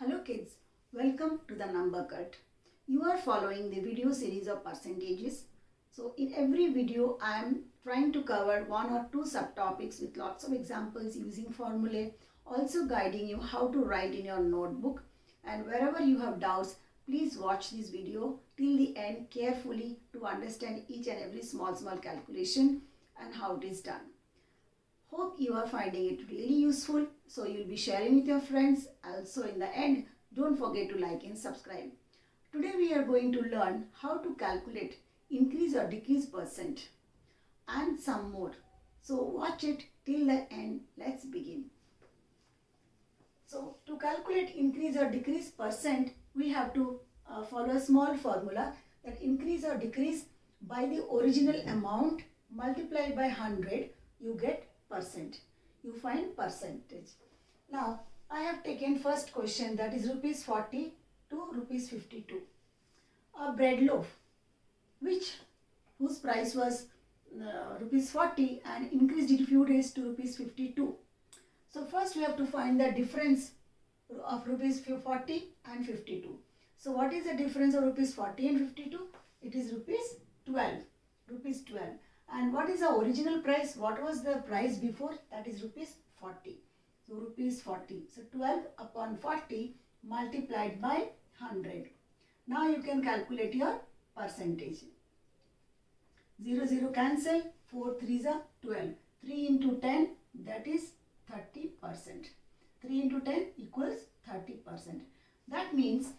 Hello kids, welcome to the number cut. You are following the video series of percentages. So in every video I am trying to cover one or two subtopics with lots of examples using formulae, also guiding you how to write in your notebook. And wherever you have doubts, please watch this video till the end carefully to understand each and every small calculation and how it is done. Hope you are finding it really useful, so you'll be sharing with your friends. Also in the end, don't forget to like and subscribe. Today we are going to learn how to calculate increase or decrease percent and some more. So watch it till the end. Let's begin. So to calculate increase or decrease percent, we have to follow a small formula that increase or decrease by the original amount multiplied by 100, you get percent. You find percentage. Now I have taken first question, that is rupees 40 to rupees 52. A bread loaf whose price was rupees 40 and increased it few days to rupees 52. So first we have to find the difference of rupees 40 and 52. So what is the difference of rupees 40 and 52? It is rupees 12. Rupees 12. And what is the original price? What was the price before? That is rupees 40. So rupees 40. So 12 upon 40 multiplied by 100. Now you can calculate your percentage. 0, 0 cancel. 4 3s are 12. 3 into 10, that is 30%. 3 into 10 equals 30%. That means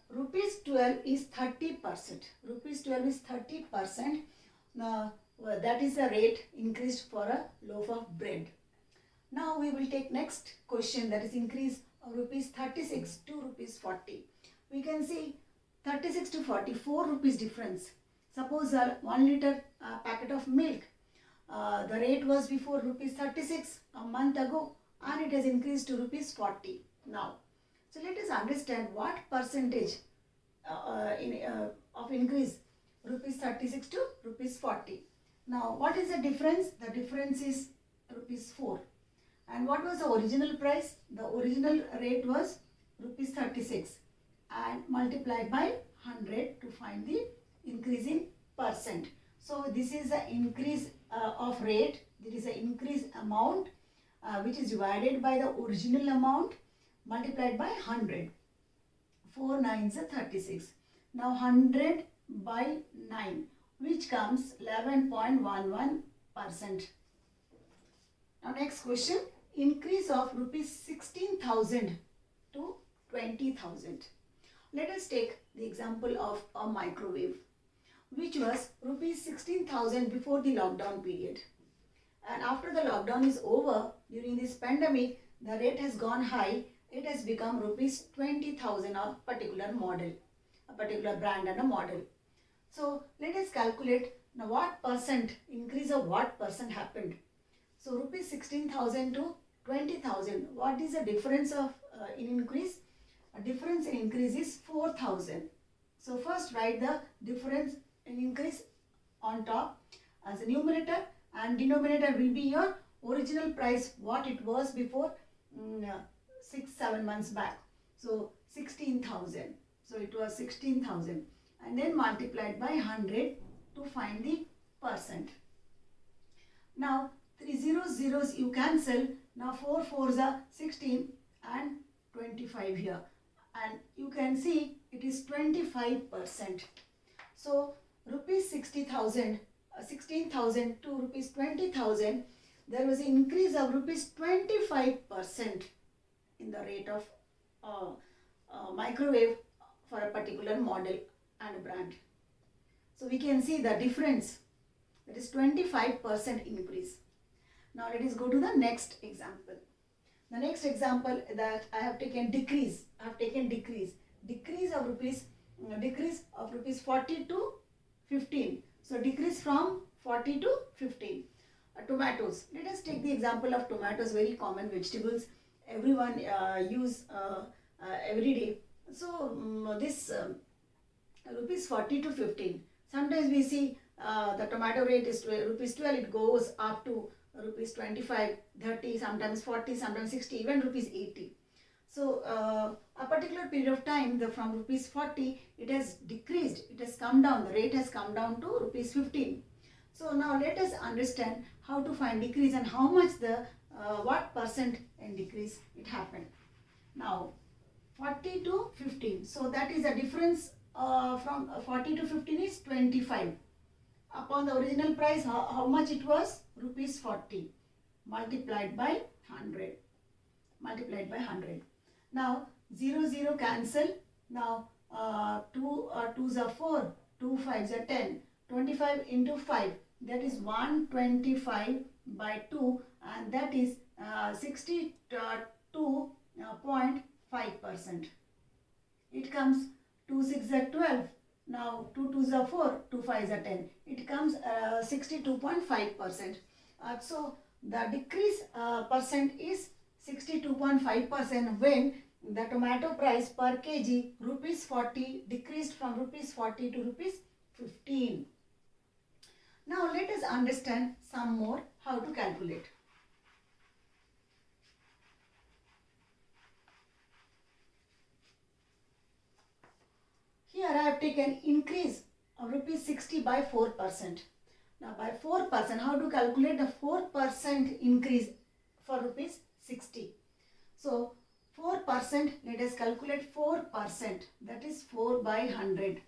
rupees 12 is 30%. Rupees 12 is 30%. That is the rate increased for a loaf of bread. Now we will take next question, that is increase of rupees 36 to rupees 40. We can see 36 to 40, 4 rupees difference. Suppose a 1 liter packet of milk, the rate was before rupees 36 a month ago and it has increased to rupees 40 now. So let us understand what percentage of increase rupees 36 to rupees 40. Now what is the difference? The difference is rupees 4. And what was the original price? The original rate was rupees 36 and multiplied by 100 to find the increase in percent. So this is the increase of rate. There is an increase amount which is divided by the original amount multiplied by 100. 4 9s are 36. Now 100 by 9, which comes 11.11%. Now next question, increase of rupees 16,000 to 20,000. Let us take the example of a microwave, which was rupees 16,000 before the lockdown period. And after the lockdown is over, during this pandemic, the rate has gone high. It has become rupees 20,000 of particular model, a particular brand and a model. So let us calculate now what percent, increase of what percent happened. So rupees 16,000 to 20,000. What is the difference of in increase? A difference in increase is 4,000. So first write the difference in increase on top as a numerator, and denominator will be your original price, what it was before 6-7 months back. So 16,000. So it was 16,000 and then multiplied by 100 to find the percent. Now 3 zeros you cancel. Now 4 4s are 16 and 25 here. And you can see it is 25%. So rupees 16,000 to rupees 20,000, there was an increase of rupees 25% in the rate of microwave for a particular model and brand. So we can see the difference, that is 25% increase. Now let us go to the next example. The next example that I have taken decrease. I have taken decrease. Decrease of rupees 40 to 15. So decrease from 40 to 15. Tomatoes. Let us take the example of tomatoes, very common vegetables. Everyone use every day. So this rupees 40 to 15. Sometimes we see the tomato rate is rupees 12. It goes up to rupees 25, 30, sometimes 40, sometimes 60, even rupees 80. So a a period of time, from rupees 40, it has decreased, it has come down, the rate has come down to rupees 15. So now let us understand how to find decrease and how much what percent in decrease it happened. Now 40 to 15, so that is a difference from 40 to 15 is 25. Upon the original price, how much it was? Rupees 40 multiplied by 100. Multiplied by 100. Now 0 cancel. Now 2 2s are 4, 2 5s are 10. 25 into 5, that is 125 by 2, and that is 62.5%. It comes 2 6 are 12. Now 2 2s are 4, 2 5s are 10. It comes 62.5%. So the decrease percent is 62.5% when the tomato price per kg rupees 40 decreased from rupees 40 to rupees 15. Now let us understand some more how to calculate. Here I have taken increase of rupees 60 by 4%. Now by 4%, how to calculate the 4% increase for rupees 60? So 4%, let us calculate 4%, that is 4 by 100.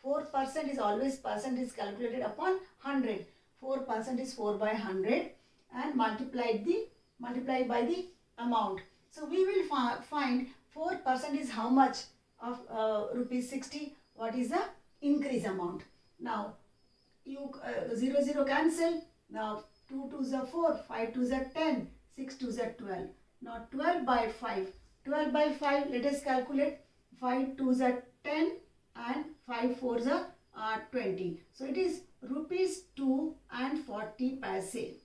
4% is always percent is calculated upon 100. 4% is 4 by 100 and multiplied by the amount. So we will find 4% is how much of rupees 60. What is the increase amount? Now you 0 cancel. Now 2 2s are 4, 5 2s are 10, 6 2s are 12. Now 12 by 5. 12 by 5, let us calculate. 5 2s are 10 and 5 4s are 20. So it is rupees 2 and 40 paise.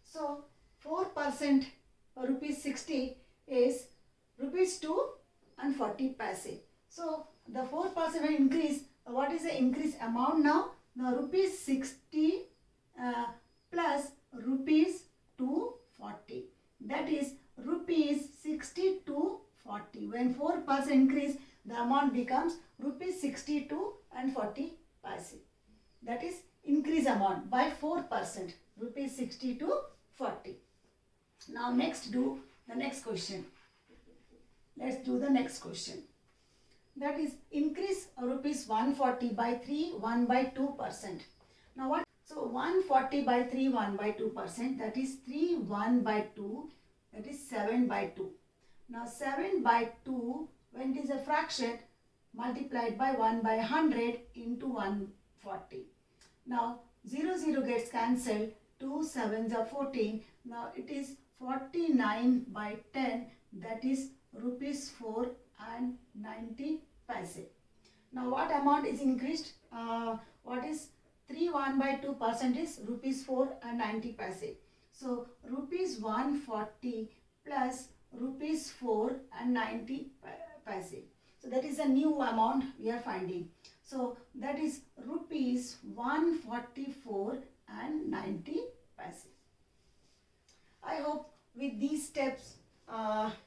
So 4% for rupees 60 is rupees 2 and 40 paise. So the 4% increase, what is the increase amount now? Now rupees 60 plus rupees 240. That is rupees 60 to 40. When 4% increase, the amount becomes rupees 62 and 40 paise. That is increase amount by 4%, rupees 60 to 40. Now next do the next question. Let's do the next question. That is increase rupees 140 by 3, 1 by 2%. Now what? So 140 by 3, 1 by 2%, that is 3, 1 by 2, that is 7 by 2. Now 7 by 2, when it is a fraction, multiplied by 1 by 100 into 140. Now 0 gets cancelled, 2 7s are 14. Now it is 49 by 10, that is rupees 4 and 90 paise. Now what amount is increased? What is 3 1 by 2% is rupees 4 and 90 paise. So rupees 140 plus rupees 4 and 90 paise. So that is a new amount we are finding. So that is rupees 144 and 90 paise. I hope with these steps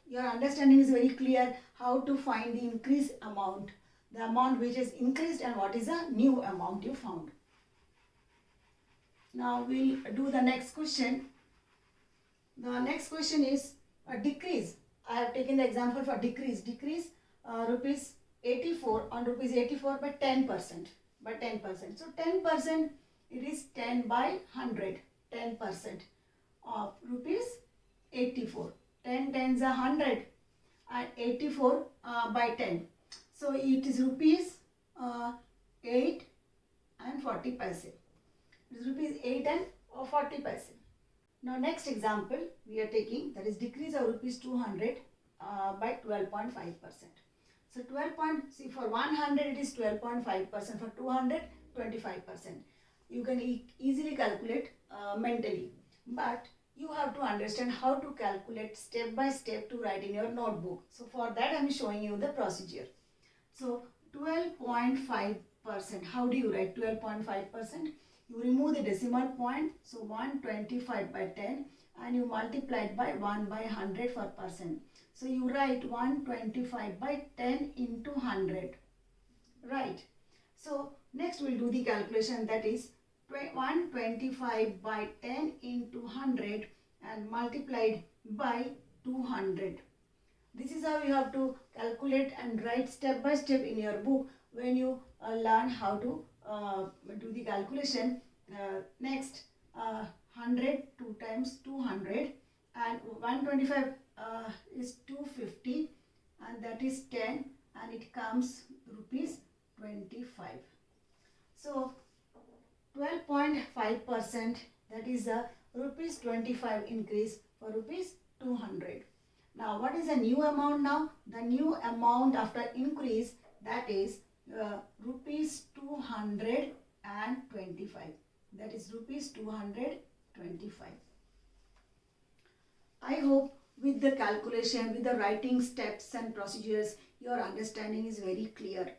your understanding is very clear how to find the increased amount, the amount which is increased and what is the new amount you found. Now we'll do the next question. The next question is a decrease. I have taken the example for decrease. Decrease rupees 84 on rupees 84 by 10%. By 10%. So 10%, it is 10 by 100. 10% of rupees 84. 10 tens are 100 and 84 by 10. So it is rupees 8 and 40 paise. It is rupees 8 and 40 paise. Now next example we are taking, that is decrease of rupees 200 by 12.5%. So see for 100 it is 12.5%, for 200 25%. You can easily calculate mentally, but you have to understand how to calculate step by step to write in your notebook. So for that I am showing you the procedure. So 12.5%, how do you write 12.5%? You remove the decimal point, so 125 by 10 and you multiply it by 1 by 100 for percent. So you write 125 by 10 into 100. Right. So next we'll do the calculation, that is 125 by 10 into 100 and multiplied by 200. This is how you have to calculate and write step by step in your book when you learn how to do the calculation. Next, 100 2 times 200 and 125 is 250 and that is 10 and it comes rupees 25. So 12.5%, that is a rupees 25 increase for rupees 200. Now what is the new amount now? The new amount after increase, that is rupees 225. That is rupees 225. I hope with the calculation, with the writing steps and procedures, your understanding is very clear.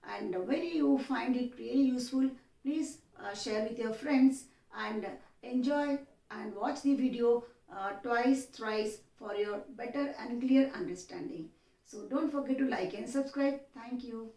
And when you find it really useful, please share with your friends and enjoy and watch the video twice, thrice for your better and clear understanding. So don't forget to like and subscribe. Thank you.